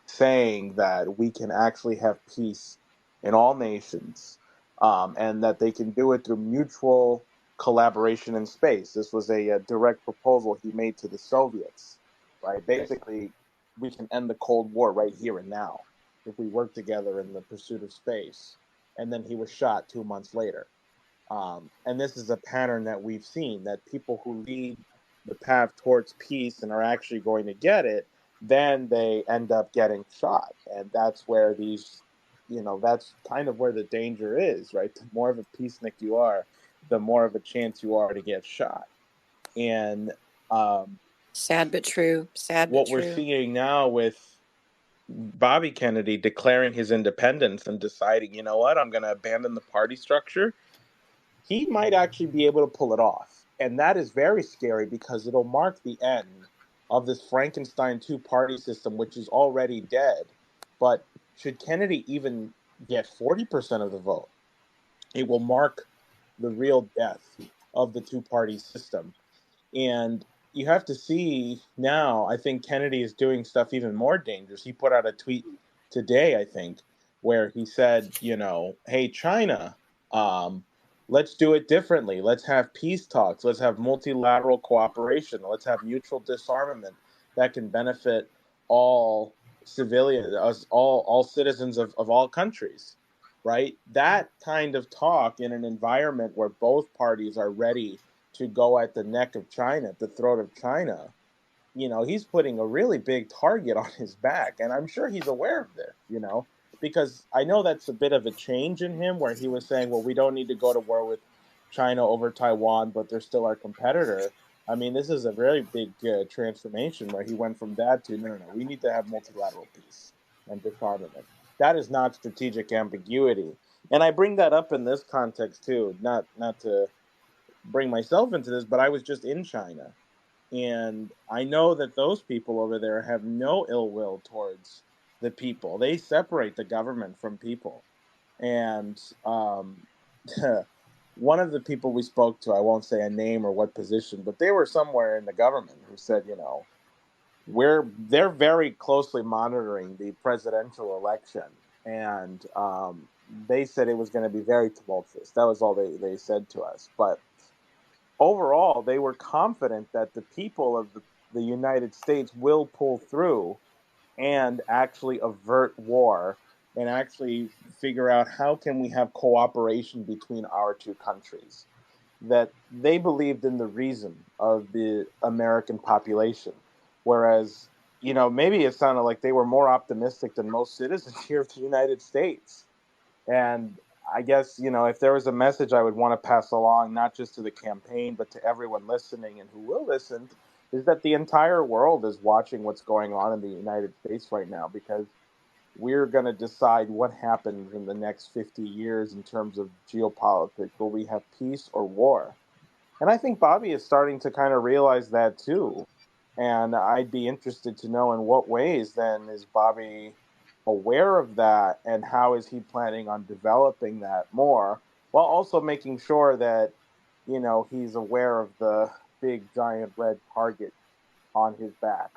saying that we can actually have peace in all nations, and that they can do it through mutual collaboration in space. This was a direct proposal he made to the Soviets, right? Basically, we can end the Cold War right here and now if we work together in the pursuit of space. And then he was shot 2 months later. And this is a pattern that we've seen, that people who lead the path towards peace and are actually going to get it, then they end up getting shot. And that's where that's kind of where the danger is, right? The more of a peacenik you are, the more of a chance you are to get shot. And sad but true. What we're seeing now with Bobby Kennedy declaring his independence and deciding, you know what, I'm going to abandon the party structure, he might actually be able to pull it off. And that is very scary because it'll mark the end of this Frankenstein two-party system, which is already dead. But should Kennedy even get 40% of the vote, it will mark the real death of the two-party system. And you have to see now, I think Kennedy is doing stuff even more dangerous. He put out a tweet today, I think, where he said, hey, China, let's do it differently. Let's have peace talks. Let's have multilateral cooperation. Let's have mutual disarmament that can benefit all civilians, all citizens of all countries, right? That kind of talk in an environment where both parties are ready to go at the neck of China, at the throat of China, he's putting a really big target on his back. And I'm sure he's aware of this, because I know that's a bit of a change in him where he was saying, well, we don't need to go to war with China over Taiwan, but they're still our competitor. I mean, this is a very big transformation where he went from that to, no, we need to have multilateral peace and disarmament. That is not strategic ambiguity. And I bring that up in this context, too, not to bring myself into this, but I was just in China. And I know that those people over there have no ill will towards the people. They separate the government from people. And one of the people we spoke to, I won't say a name or what position, but they were somewhere in the government who said, they're very closely monitoring the presidential election, and they said it was going to be very tumultuous. That was all they said to us. But overall, they were confident that the people of the United States will pull through and actually avert war and actually figure out how can we have cooperation between our two countries. That they believed in the reason of the American population. Whereas, maybe it sounded like they were more optimistic than most citizens here of the United States. And I guess, if there was a message I would want to pass along, not just to the campaign, but to everyone listening and who will listen, is that the entire world is watching what's going on in the United States right now, because we're going to decide what happens in the next 50 years in terms of geopolitics. Will we have peace or war? And I think Bobby is starting to kind of realize that too. And I'd be interested to know in what ways then is Bobby aware of that, and how is he planning on developing that more, while also making sure that, he's aware of the big giant red target on his back.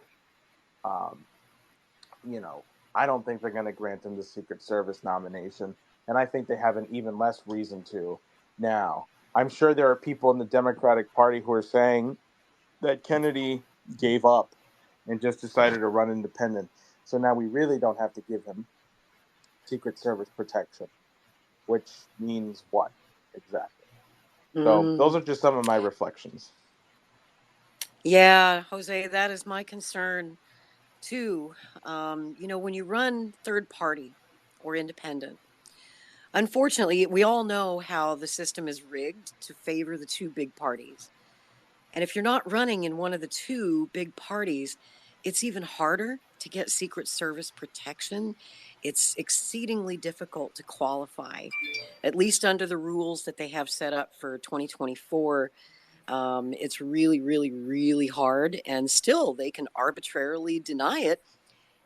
I don't think they're going to grant him the Secret Service nomination, and I think they have an even less reason to now. I'm sure there are people in the Democratic Party who are saying that Kennedy gave up and just decided to run independent, so now we really don't have to give him Secret Service protection, which means what exactly? So those are just some of my reflections. Yeah, Jose, that is my concern too. When you run third party or independent, unfortunately, we all know how the system is rigged to favor the two big parties. And if you're not running in one of the two big parties, it's even harder to get Secret Service protection. It's exceedingly difficult to qualify, at least under the rules that they have set up for 2024. It's really, really, really hard. And still, they can arbitrarily deny it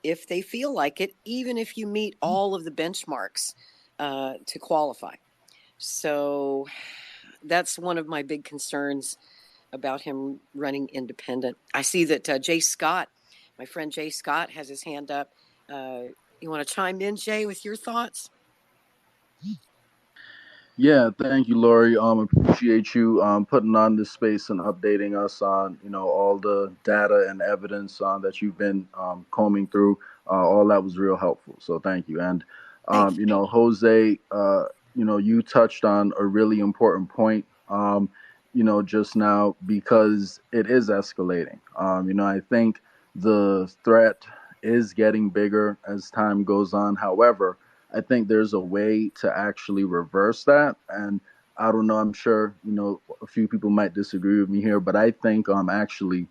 if they feel like it, even if you meet all of the benchmarks to qualify. So that's one of my big concerns about him running independent. I see that Jay Scott, my friend Jay Scott, has his hand up. You want to chime in, Jay, with your thoughts? Yeah, thank you, Lori. Appreciate you putting on this space and updating us on, all the data and evidence that you've been combing through. All that was real helpful. So thank you. And, Jose, you touched on a really important point, just now, because it is escalating. I think the threat is getting bigger as time goes on. However, I think there's a way to actually reverse that. And I don't know, I'm sure, a few people might disagree with me here, but I think actually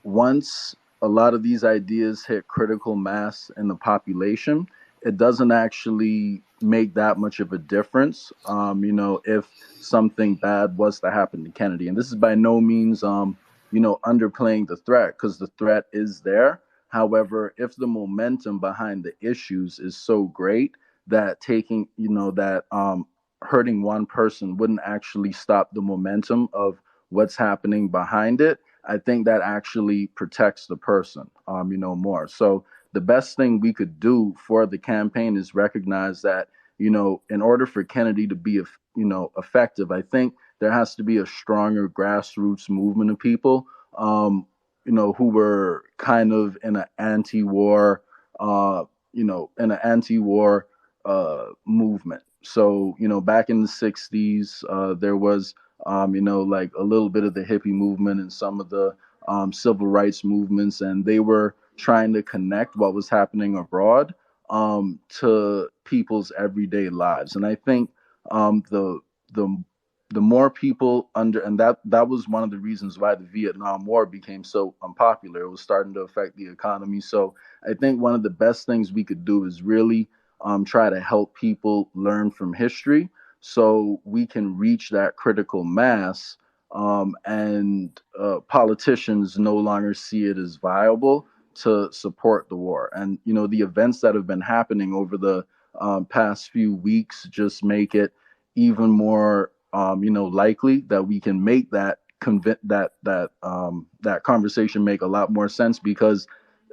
once a lot of these ideas hit critical mass in the population, it doesn't actually make that much of a difference, if something bad was to happen to Kennedy. And this is by no means, underplaying the threat, because the threat is there. However, if the momentum behind the issues is so great that hurting one person wouldn't actually stop the momentum of what's happening behind it, I think that actually protects the person, more. So the best thing we could do for the campaign is recognize that, in order for Kennedy to be, effective, I think there has to be a stronger grassroots movement of people, who were kind of in an anti-war, movement. So, back in the 60s, there was, like a little bit of the hippie movement and some of the civil rights movements, and they were trying to connect what was happening abroad to people's everyday lives. And I think the more people and that was one of the reasons why the Vietnam War became so unpopular. It was starting to affect the economy. So I think one of the best things we could do is really try to help people learn from history so we can reach that critical mass, and politicians no longer see it as viable to support the war. And, the events that have been happening over the past few weeks just make it even more, likely that we can make that that conversation make a lot more sense, because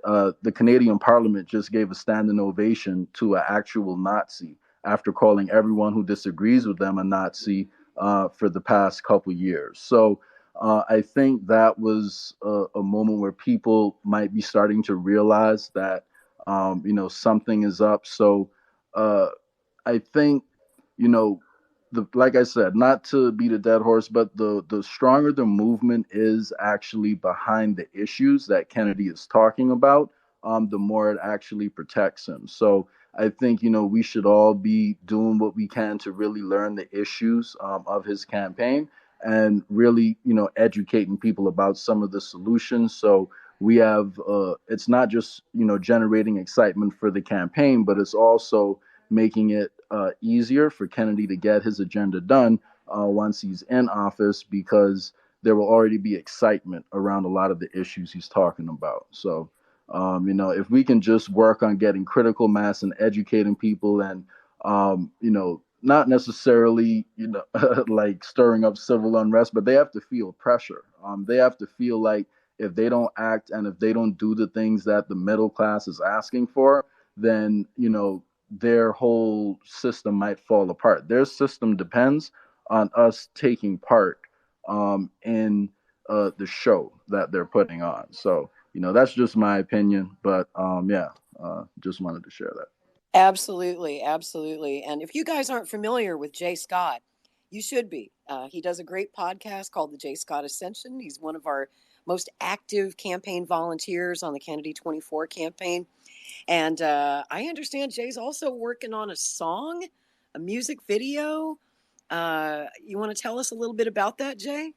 the Canadian Parliament just gave a standing ovation to an actual Nazi after calling everyone who disagrees with them a Nazi for the past couple years. So I think that was a moment where people might be starting to realize that, something is up. So I think, like I said, not to beat a dead horse, but the stronger the movement is actually behind the issues that Kennedy is talking about, the more it actually protects him. So I think, we should all be doing what we can to really learn the issues of his campaign, and really, educating people about some of the solutions. So we have, it's not just, generating excitement for the campaign, but it's also making it easier for Kennedy to get his agenda done once he's in office, because there will already be excitement around a lot of the issues he's talking about. So, if we can just work on getting critical mass and educating people, and, not necessarily, like stirring up civil unrest, but they have to feel pressure. They have to feel like if they don't act and if they don't do the things that the middle class is asking for, then, their whole system might fall apart. Their system depends on us taking part in the show that they're putting on. So, that's just my opinion, but just wanted to share that. Absolutely, absolutely. And if you guys aren't familiar with Jay Scott, you should be. He does a great podcast called the Jay Scott Ascension. He's one of our most active campaign volunteers on the Kennedy 24 campaign. And I understand Jay's also working on a song, a music video. You want to tell us a little bit about that, Jay?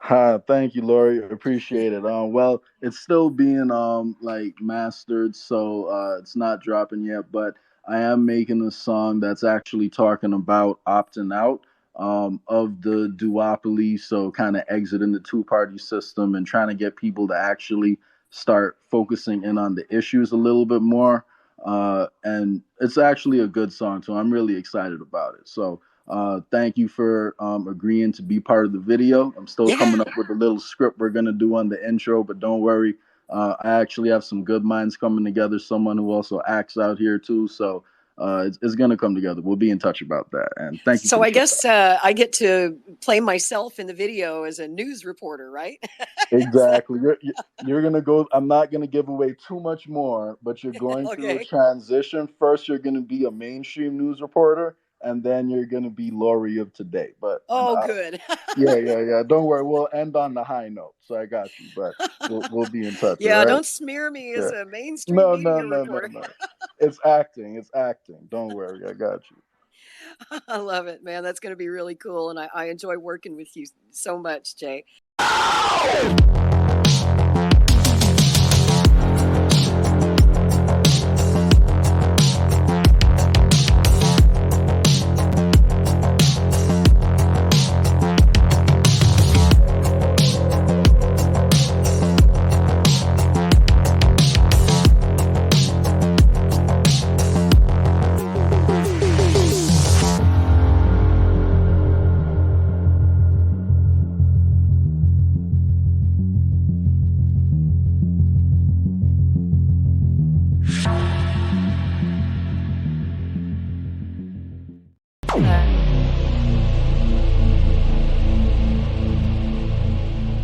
Thank you, Lori. Appreciate it. Well, it's still being mastered, so it's not dropping yet, but I am making a song that's actually talking about opting out of the duopoly, so kind of exiting the two-party system and trying to get people to actually start focusing in on the issues a little bit more. And it's actually a good song, so I'm really excited about it. So thank you for agreeing to be part of the video. I'm still coming up with a little script we're going to do on the intro, but don't worry. I actually have some good minds coming together, someone who also acts out here too. So it's going to come together. We'll be in touch about that. And thank you. So I guess I get to play myself in the video as a news reporter, right? Exactly. You're going to go. I'm not going to give away too much more, but you're going through a transition. First, you're going to be a mainstream news reporter, and then you're going to be Lori of today. But good. Yeah. Don't worry. We'll end on the high note. So I got you, but we'll be in touch. Yeah, right? Don't smear me as a mainstream media reporter. No. It's acting. Don't worry. I got you. I love it, man. That's going to be really cool. And I enjoy working with you so much, Jay.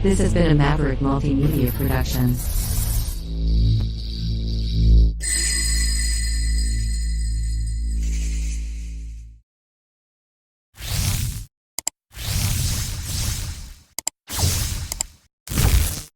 This has been a Maverick Multimedia production.